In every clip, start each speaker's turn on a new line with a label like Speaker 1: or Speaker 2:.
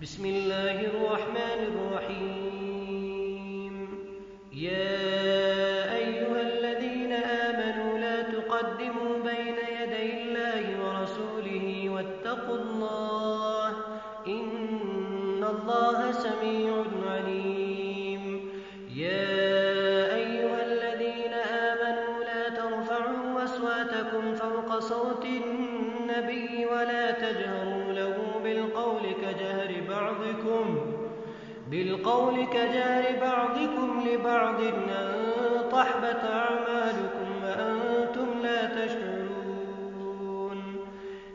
Speaker 1: بسم الله الرحمن الرحيم. يا أيها الذين آمنوا لا تقدموا بين يدي الله ورسوله واتقوا الله إن الله سميع عليم. يا أيها الذين آمنوا لا ترفعوا أصواتكم فوق صوت النبي ولا تجهروا له بالقول كجهر بعضكم لبعض أن تحبط أعمالكم وأنتم لا تشعرون.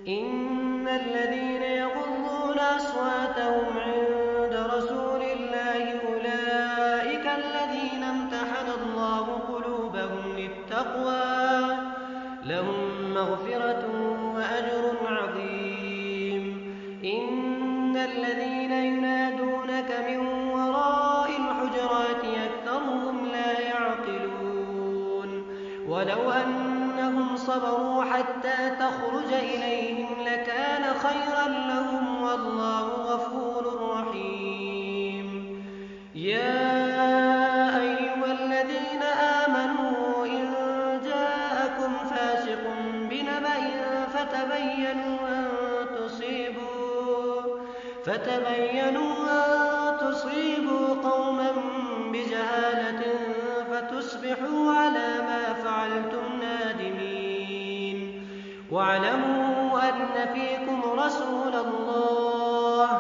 Speaker 1: إن الذين يغضون أصواتهم عند رسول الله أولئك الذين امتحن الله قلوبهم للتقوى لهم مغفرة وأجر عظيم. إن الذين ينادونك من وراء الحجرات أكثرهم لا يعقلون. ولو أنهم صبروا حتى تخرج إليهم لكان خيرا لهم والله غفور رحيم. يا أيها الذين آمنوا إن جاءكم فاسق بنبأ فتبينوا أن تصيبوا قوما بجهالة فتصبحوا على ما فعلتم نادمين. واعلموا أن فيكم رسول الله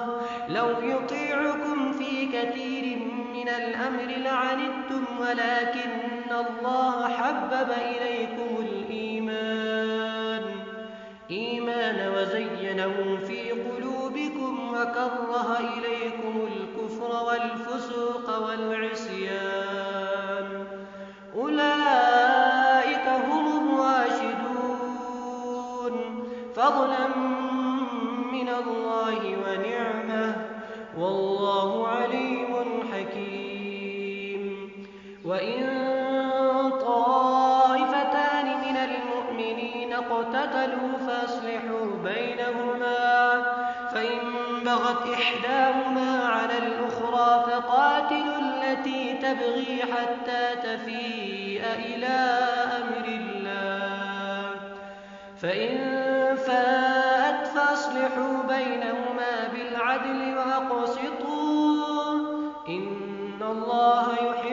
Speaker 1: لو يطيعكم في كثير من الأمر لعنتم ولكن الله حبب إليكم الإيمان وزينه في قلوبكم وكره إليكم الكفر والفسوق والعصيان أولئك هم الراشدون فضلا من الله ونعمة والله عليم حكيم. وإن طائفتان من المؤمنين اقتتلوا فأصلحوا بينهما فإن بغت إحداهما على الأخرى فقاتلوا التي تبغي حتى تفيء إلى أمر الله فإن فاءت فأصلحوا بينهما بالعدل وأقسطوا إن الله يحب